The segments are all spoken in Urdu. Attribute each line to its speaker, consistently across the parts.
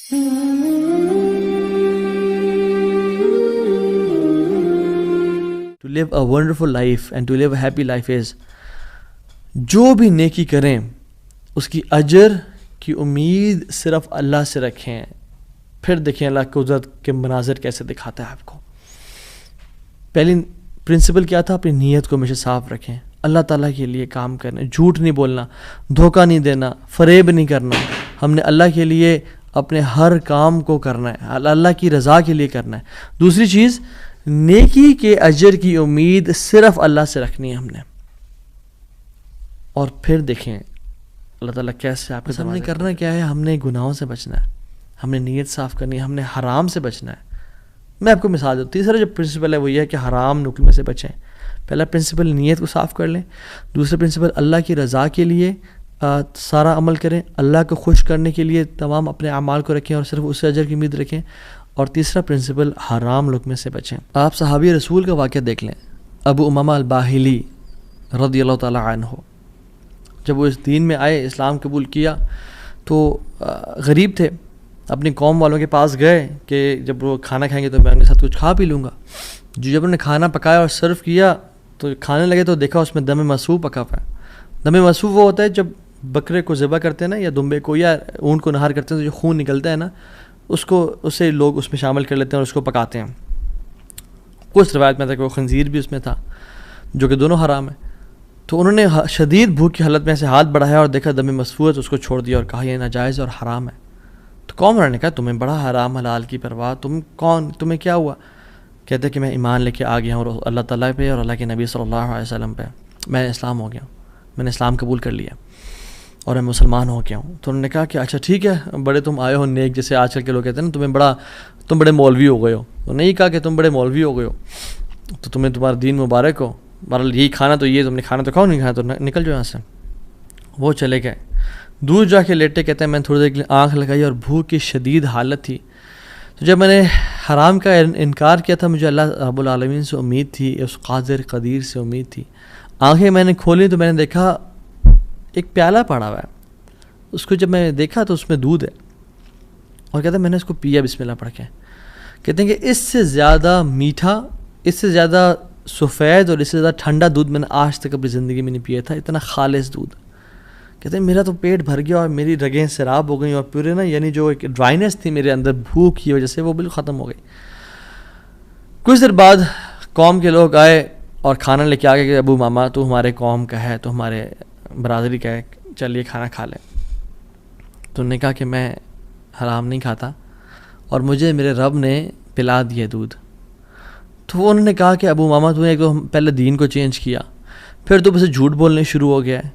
Speaker 1: To live a wonderful life and to live a happy life is جو بھی نیکی کریں اس کی اجر کی امید صرف اللہ سے رکھیں. پھر دیکھیں اللہ قدرت کے مناظر کیسے دکھاتا ہے آپ کو. پہلی پرنسپل کیا تھا؟ اپنی نیت کو ہمیشہ صاف رکھیں, اللہ تعالیٰ کے لیے کام کرنا, جھوٹ نہیں بولنا, دھوکہ نہیں دینا, فریب نہیں کرنا. ہم نے اللہ کے لیے اپنے ہر کام کو کرنا ہے, اللہ کی رضا کے لیے کرنا ہے. دوسری چیز, نیکی کے اجر کی امید صرف اللہ سے رکھنی ہے ہم نے. اور پھر دیکھیں اللہ تعالیٰ کیسے آپ کے سامنے کرنا کیا ہے. ہم نے گناہوں سے بچنا ہے, ہم نے نیت صاف کرنی ہے, ہم نے حرام سے بچنا ہے. میں آپ کو مثال دوں. تیسرا جو پرنسپل ہے وہ یہ ہے کہ حرام نکلنے سے بچیں. پہلا پرنسپل نیت کو صاف کر لیں. دوسرا پرنسپل اللہ کی رضا کے لیے سارا عمل کریں, اللہ کو خوش کرنے کے لیے تمام اپنے اعمال کو رکھیں اور صرف اس سے اجر کی امید رکھیں. اور تیسرا پرنسپل حرام لقمے سے بچیں. آپ صحابی رسول کا واقعہ دیکھ لیں, ابو امامہ الباہلی رضی اللہ تعالیٰ عنہ. جب وہ اس دین میں آئے, اسلام قبول کیا, تو غریب تھے. اپنی قوم والوں کے پاس گئے کہ جب وہ کھانا کھائیں گے تو میں ان کے ساتھ کچھ کھا پی لوں گا. جب انہوں نے کھانا پکایا اور سرو کیا تو کھانے لگے تو دیکھا اس میں دم مسفوح پکا ہوا ہے. دم مسفوح وہ ہوتا ہے جب بکرے کو ذبح کرتے ہیں نا, یا دمبے کو یا اونٹ کو نہار کرتے ہیں تو جو خون نکلتا ہے نا, اسے لوگ اس میں شامل کر لیتے ہیں اور اس کو پکاتے ہیں. کچھ روایت میں تھا کہ وہ خنزیر بھی اس میں تھا, جو کہ دونوں حرام ہیں. تو انہوں نے شدید بھوک کی حالت میں سے ہاتھ بڑھایا اور دیکھا دم مسفوح ہے تو اس کو چھوڑ دیا اور کہا یہ ناجائز اور حرام ہے. تو قوم والوں نے کہا تمہیں بڑا حرام حلال کی پرواہ, تم کون, تمہیں کیا ہوا؟ کہتے کہ میں ایمان لے کے آ گیا ہوں اللہ تعالیٰ پہ اور اللہ کے نبی صلی اللہ علیہ وسلم پہ. میں اسلام ہو گیا ہوں, میں نے اسلام قبول کر لیا اور میں مسلمان ہو گیا ہوں. تو انہوں نے کہا کہ اچھا ٹھیک ہے, بڑے تم آئے ہو نیک, جیسے آج کل کے لوگ کہتے ہیں نا تم بڑے مولوی ہو گئے ہو. تو نہیں کہا کہ تم بڑے مولوی ہو گئے ہو تو تمہیں تمہارا دین مبارک ہو, بہرحال یہی کھانا تو یہ تم نے کھانا تو کھاؤ, نہیں کھانا تو نکل جاؤ یہاں سے. وہ چلے گئے. دور جا کے لیٹے, کہتے ہیں میں تھوڑی دیر کے لیے آنکھ لگائی اور بھوک کی شدید حالت تھی. تو جب میں نے حرام کا انکار کیا تھا, مجھے اللہ رب العالمین سے امید تھی, اس قادر قدیر سے امید تھی. آنکھیں میں نے کھولی تو میں نے دیکھا ایک پیالہ پڑا ہوا ہے. اس کو جب میں نے دیکھا تو اس میں دودھ ہے, اور کہتے ہیں میں نے اس کو پیا بسم اللہ پڑھ کے. کہتے ہیں کہ اس سے زیادہ میٹھا, اس سے زیادہ سفید اور اس سے زیادہ ٹھنڈا دودھ میں نے آج تک اپنی زندگی میں نہیں پیا تھا. اتنا خالص دودھ. کہتے ہیں میرا تو پیٹ بھر گیا اور میری رگیں سیراب ہو گئیں اور پورے نا, یعنی جو ایک ڈرائنیس تھی میرے اندر بھوک کی وجہ سے, وہ بالکل ختم ہو گئی. کچھ دیر بعد قوم کے لوگ آئے اور کھانا لے کے آ گئے کہ ابو ماما تو ہمارے قوم کا ہے, تو ہمارے برادری کا ہے, چلیے کھانا کھا لیں. تو انہوں نے کہا کہ میں حرام نہیں کھاتا اور مجھے میرے رب نے پلا دیا دودھ. تو انہوں نے کہا کہ ابو ماما تو نے ایک تو پہلے دین کو چینج کیا, پھر تو بس جھوٹ بولنے شروع ہو گیا ہے,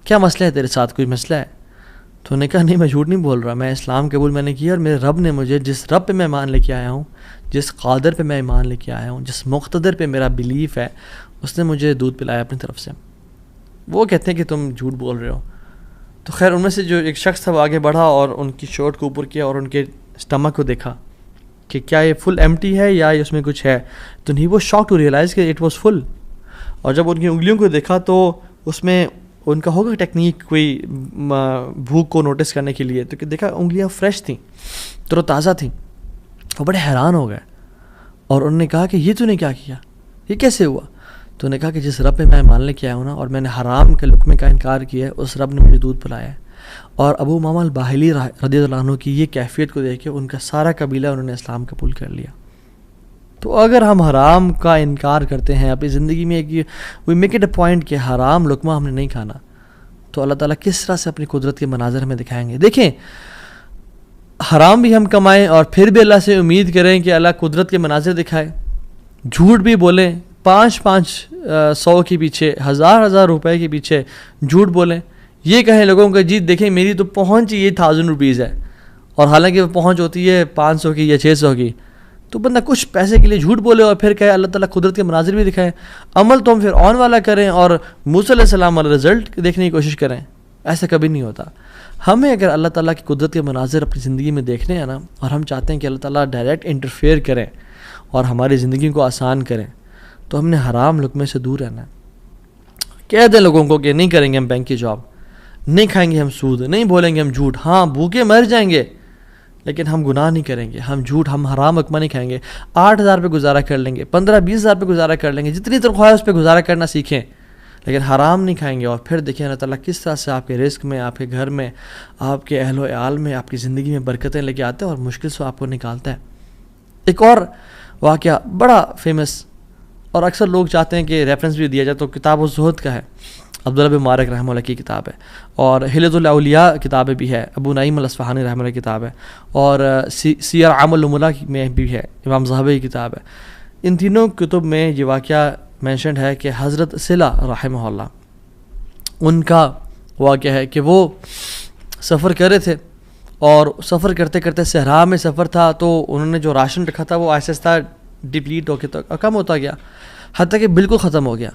Speaker 1: کیا مسئلہ ہے تیرے ساتھ, کوئی مسئلہ ہے؟ تو انہوں نے کہا نہیں میں جھوٹ نہیں بول رہا, میں اسلام قبول میں نے کیا اور میرے رب نے مجھے, جس رب پہ میں ایمان لے کے آیا ہوں, جس قادر پہ میں ایمان لے کے آیا ہوں, جس مقتدر پہ میرا بلیف ہے, اس نے مجھے دودھ پلایا اپنی طرف سے. وہ کہتے ہیں کہ تم جھوٹ بول رہے ہو. تو خیر ان میں سے جو ایک شخص تھا وہ آگے بڑھا اور ان کی شرٹ کو اوپر کیا اور ان کے اسٹمک کو دیکھا کہ کیا یہ فل ایمٹی ہے یا اس میں کچھ ہے. تو نہیں, وہ شاک ٹو ریئلائز کہ اٹ واز فل. اور جب ان کی انگلیوں کو دیکھا تو اس میں ان کا ہوگا ٹیکنیک کوئی بھوک کو نوٹس کرنے کے لیے, تو کہ دیکھا انگلیاں فریش تھیں, تر و تازہ تھیں. وہ بڑے حیران ہو گئے اور انہوں نے کہا کہ یہ تو نے کیا کیا, یہ کیسے ہوا؟ تو انہوں نے کہا کہ جس رب پہ میں مان لے کے آیا ہوں نا اور میں نے حرام کے لقمے کا انکار کیا ہے, اس رب نے مجھے دودھ پلایا ہے. اور ابو امامہ الباہلی رضی اللہ عنہ کی یہ کیفیت کو دیکھ کے ان کا سارا قبیلہ انہوں نے اسلام قبول کر لیا. تو اگر ہم حرام کا انکار کرتے ہیں اپنی زندگی میں, we make it a point کہ حرام لقمہ ہم نے نہیں کھانا, تو اللہ تعالیٰ کس طرح سے اپنی قدرت کے مناظر ہمیں دکھائیں گے. دیکھیں, حرام بھی ہم کمائیں اور پھر بھی اللہ سے امید کریں کہ اللہ قدرت کے مناظر دکھائے. جھوٹ بھی بولیں, 500 کے پیچھے, 1000 روپے کے پیچھے جھوٹ بولیں. یہ کہیں لوگوں کو جی دیکھیں میری تو پہنچ یہ 1000 روپیز ہے, اور حالانکہ وہ پہنچ ہوتی ہے 500 کی یا 600 کی. تو بندہ کچھ پیسے کے لیے جھوٹ بولے اور پھر کہے اللہ تعالیٰ قدرت کے مناظر بھی دکھائے. عمل تو ہم پھر آن والا کریں اور موسیٰ علیہ السلام والا رزلٹ دیکھنے کی کوشش کریں. ایسا کبھی نہیں ہوتا. ہمیں اگر اللہ تعالیٰ کی قدرت کے مناظر اپنی زندگی میں دیکھنے ہیں نا, اور ہم چاہتے ہیں کہ اللہ تعالیٰ ڈائریکٹ انٹرفیئر کریں اور ہماری زندگی کو آسان کریں, تو ہم نے حرام لقمے سے دور رہنا ہے. کہہ دیں لوگوں کو کہ نہیں کریں گے ہم بینک کی جاب, نہیں کھائیں گے ہم سود, نہیں بولیں گے ہم جھوٹ. ہاں بھوکے مر جائیں گے لیکن ہم گناہ نہیں کریں گے, ہم جھوٹ, ہم حرام اکما نہیں کھائیں گے. 8,000 پہ گزارا کر لیں گے, 15-20,000 پہ گزارا کر لیں گے, جتنی تنخواہ ہے اس پہ گزارا کرنا سیکھیں, لیکن حرام نہیں کھائیں گے. اور پھر دیکھیں اللہ تعالیٰ کس طرح سے آپ کے رزق میں, آپ کے گھر میں, آپ کے اہل و عیال میں, آپ کی زندگی میں برکتیں لے کے آتے ہیں اور مشکل سے آپ کو نکالتا ہے. ایک اور واقعہ بڑا فیمس, اور اکثر لوگ چاہتے ہیں کہ ریفرنس بھی دیا جائے, تو کتاب الزہد کا ہے, عبداللہ بن مبارک رحمہ اللہ کی کتاب ہے, اور حلیۃ الاولیاء کتابیں بھی ہے, ابو نعیم الاصفہانی رحمہ اللہ کی کتاب ہے, اور سیر اعلام النبلاء میں بھی ہے, امام ذہبی کی کتاب ہے. ان تینوں کتب میں یہ واقعہ مینشنڈ ہے کہ حضرت صلہ رحمہ اللہ, ان کا واقعہ ہے کہ وہ سفر کر رہے تھے, اور سفر کرتے کرتے صحرا میں سفر تھا, تو انہوں نے جو راشن رکھا تھا وہ آہستہ آہستہ ڈپلیٹ ہو کے تو کم ہوتا گیا, حتیٰ کہ بالکل ختم ہو گیا.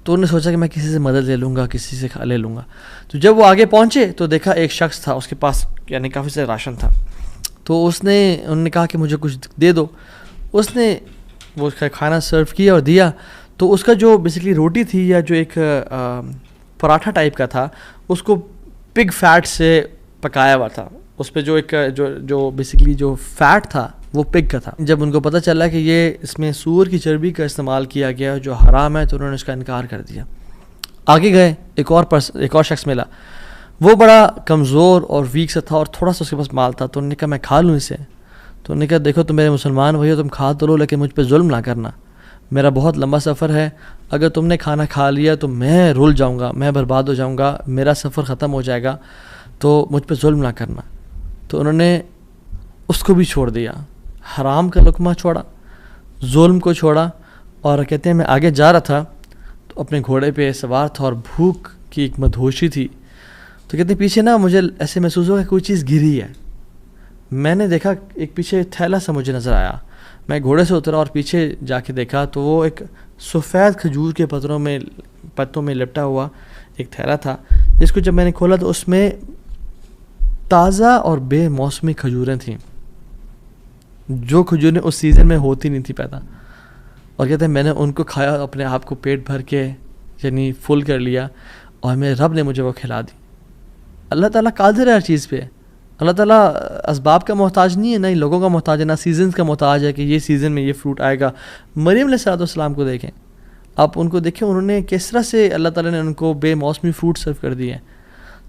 Speaker 1: تو انہوں نے سوچا کہ میں کسی سے مدد لے لوں گا, کسی سے لے لوں گا. تو جب وہ آگے پہنچے تو دیکھا ایک شخص تھا, اس کے پاس یعنی کافی سے راشن تھا. تو انہوں نے کہا کہ مجھے کچھ دے دو. اس نے وہ کھانا سرو کیا اور دیا. تو اس کا جو بیسکلی روٹی تھی, یا جو ایک پراٹھا ٹائپ کا تھا, اس کو پگ فیٹ سے پکایا ہوا تھا. اس پہ جو ایک جو بیسکلی جو فیٹ تھا وہ پگ کا تھا. جب ان کو پتہ چلا کہ یہ اس میں سور کی چربی کا استعمال کیا گیا جو حرام ہے, تو انہوں نے اس کا انکار کر دیا. آگے گئے, ایک اور شخص ملا, وہ بڑا کمزور اور ویک سا تھا, اور تھوڑا سا اس کے پاس مال تھا. تو انہوں نے کہا میں کھا لوں اسے. تو انہوں نے کہا دیکھو تم میرے مسلمان بھائی ہو, تم کھا تو لو, لیکن مجھ پہ ظلم نہ کرنا, میرا بہت لمبا سفر ہے, اگر تم نے کھانا کھا لیا تو میں رول جاؤں گا, میں برباد ہو جاؤں گا, میرا سفر ختم ہو جائے گا, تو مجھ پہ ظلم نہ کرنا. تو انہوں نے اس کو بھی چھوڑ دیا, حرام کا لقمہ چھوڑا, ظلم کو چھوڑا. اور کہتے ہیں میں آگے جا رہا تھا تو اپنے گھوڑے پہ سوار تھا, اور بھوک کی ایک مدہوشی تھی. تو کہتے ہیں پیچھے نا مجھے ایسے محسوس ہوا کہ کوئی چیز گری ہے. میں نے دیکھا ایک پیچھے تھیلا سا مجھے نظر آیا. میں گھوڑے سے اترا اور پیچھے جا کے دیکھا تو وہ ایک سفید کھجور کے پتوں میں لپٹا ہوا ایک تھیلا تھا, جس کو جب میں نے کھولا تو اس میں تازہ اور بے موسمی کھجوریں تھیں, جو کھجوریں اس سیزن میں ہوتی نہیں تھی پیدا. اور کہتے ہیں میں نے ان کو کھایا, اپنے آپ کو پیٹ بھر کے یعنی فل کر لیا, اور میرے رب نے مجھے وہ کھلا دی. اللہ تعالیٰ قادر ہے ہر چیز پہ. اللہ تعالیٰ اسباب کا محتاج نہیں ہے, نہ ہی لوگوں کا محتاج ہے, نہ سیزنز کا محتاج ہے کہ یہ سیزن میں یہ فروٹ آئے گا. مریم علیہ السلام کو دیکھیں, آپ ان کو دیکھیں, انہوں نے کس طرح سے اللہ تعالیٰ نے ان کو بے موسمی فروٹ سرو کر دیے.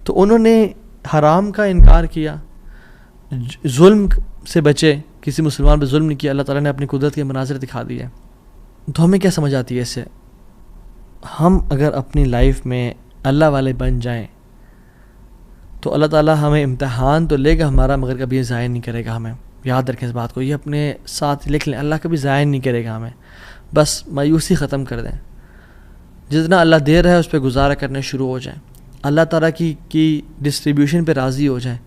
Speaker 1: تو انہوں نے حرام کا انکار کیا, ظلم سے بچے, کسی مسلمان پہ ظلم نہیں کیا. اللہ تعالیٰ نے اپنی قدرت کے مناظر دکھا دیے. تو ہمیں کیا سمجھ آتی ہے اس سے؟ ہم اگر اپنی لائف میں اللہ والے بن جائیں تو اللہ تعالیٰ ہمیں امتحان تو لے گا ہمارا, مگر کبھی یہ ضائع نہیں کرے گا ہمیں. یاد رکھیں اس بات کو, یہ اپنے ساتھ لکھ لیں, اللہ کبھی ضائع نہیں کرے گا ہمیں. بس مایوسی ختم کر دیں, جتنا اللہ دے رہا ہے اس پہ گزارا کرنے شروع ہو جائیں, اللہ تعالیٰ کی ڈسٹریبیوشن پہ راضی ہو جائیں,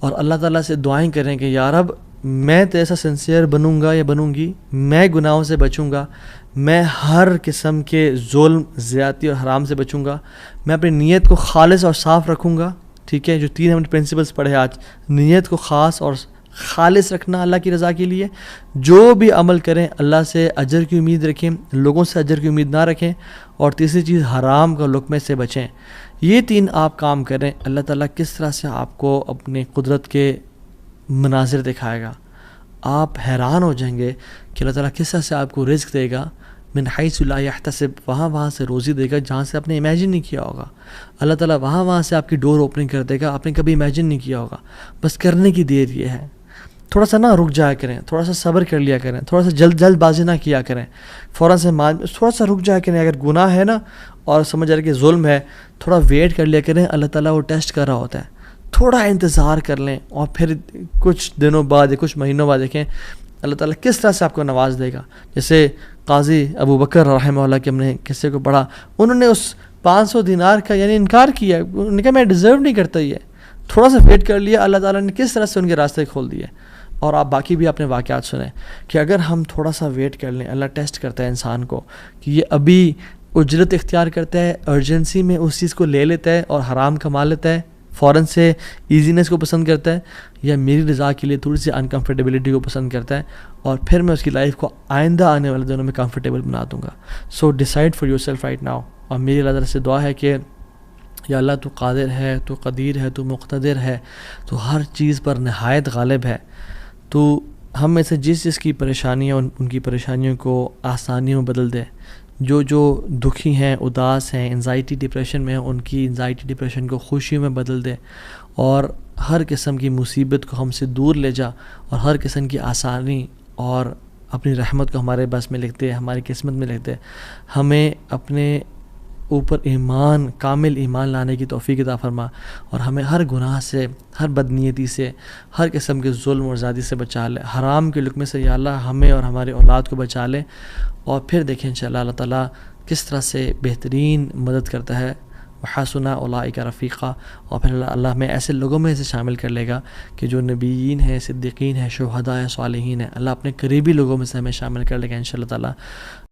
Speaker 1: اور اللہ تعالیٰ سے دعائیں کریں کہ یا رب میں تو ایسا سنسیئر بنوں گا یا بنوں گی, میں گناہوں سے بچوں گا, میں ہر قسم کے ظلم, زیادتی اور حرام سے بچوں گا, میں اپنی نیت کو خالص اور صاف رکھوں گا. ٹھیک ہے, جو 3 ہم نے پرنسپلس پڑھے آج, نیت کو خاص اور خالص رکھنا اللہ کی رضا کے لیے, جو بھی عمل کریں اللہ سے اجر کی امید رکھیں, لوگوں سے اجر کی امید نہ رکھیں, اور تیسری چیز حرام کا لقمے سے بچیں. یہ 3 آپ کام کریں, اللہ تعالیٰ کس طرح سے آپ کو اپنی قدرت کے مناظر دکھائے گا. آپ حیران ہو جائیں گے کہ اللہ تعالیٰ کس طرح سے آپ کو رزق دے گا, من حیث لا یحتسب, وہاں سے روزی دے گا جہاں سے آپ نے امیجن نہیں کیا ہوگا. اللہ تعالیٰ وہاں سے آپ کی ڈور اوپننگ کر دے گا, آپ نے کبھی امیجن نہیں کیا ہوگا. بس کرنے کی دیر یہ ہے, تھوڑا سا نا رک جایا کریں, تھوڑا سا صبر کر لیا کریں, تھوڑا سا جلد بازی نہ کیا کریں, فوراً سے تھوڑا سا رک جایا کریں. اگر گناہ ہے نا اور سمجھ رہے کہ ظلم ہے, تھوڑا ویٹ کر لیا کریں, اللہ تعالیٰ وہ ٹیسٹ کر رہا ہوتا ہے. تھوڑا انتظار کر لیں, اور پھر کچھ دنوں بعد یا کچھ مہینوں بعد دیکھیں اللہ تعالیٰ کس طرح سے آپ کو نواز دے گا. جیسے قاضی ابو بکر رحمہ اللہ کے ہم نے قصے کو پڑھا, انہوں نے اس 500 دینار کا یعنی انکار کیا, انہوں نے کہا میں ڈیزرو نہیں کرتا, یہ تھوڑا سا ویٹ کر لیا, اللہ تعالیٰ نے کس طرح سے ان کے راستے کھول دیے. اور آپ باقی بھی اپنے واقعات سنیں کہ اگر ہم تھوڑا سا ویٹ کر لیں, اللہ ٹیسٹ کرتا ہے انسان کو کہ یہ ابھی اجرت اختیار کرتا ہے, ارجنسی میں اس چیز کو لے لیتا ہے اور حرام کما لیتا ہے, فوراً سے ایزینس کو پسند کرتا ہے, یا میری رضا کے لیے تھوڑی سی انکمفرٹیبلٹی کو پسند کرتا ہے, اور پھر میں اس کی لائف کو آئندہ آنے والے دنوں میں کمفرٹیبل بنا دوں گا. So decide for yourself right now. اور میری اللہ تعالیٰ سے دعا ہے کہ یا اللہ تو قادر ہے، تو قدیر ہے، تو مقتدر ہے، تو ہر چیز پر نہایت غالب ہے، تو ہم میں سے جس کی پریشانیاں ان کی پریشانیوں کو آسانیوں میں بدل دے، جو دکھی ہیں، اداس ہیں، انزائٹی ڈپریشن میں ہیں، ان کی انزائٹی ڈپریشن کو خوشیوں میں بدل دے، اور ہر قسم کی مصیبت کو ہم سے دور لے جا، اور ہر قسم کی آسانی اور اپنی رحمت کو ہمارے بس میں لکھتے، ہماری قسمت میں لکھتے، ہمیں اپنے اوپر ایمان، کامل ایمان لانے کی توفیق عطا فرما، اور ہمیں ہر گناہ سے، ہر بدنیتی سے، ہر قسم کے ظلم اور زیادتی سے بچا لے، حرام کے لقمے سے یا اللہ ہمیں اور ہمارے اولاد کو بچا لے، اور پھر دیکھیں انشاءاللہ اللہ تعالیٰ کس طرح سے بہترین مدد کرتا ہے، وحسن اولئک رفیقا، اور پھر اللہ ہمیں ایسے لوگوں میں سے شامل کر لے گا کہ جو نبیین ہیں، صدیقین ہیں، شہداء ہیں، صالحین ہیں، اللہ اپنے قریبی لوگوں میں سے ہمیں شامل کر لے گا انشاءاللہ تعالیٰ۔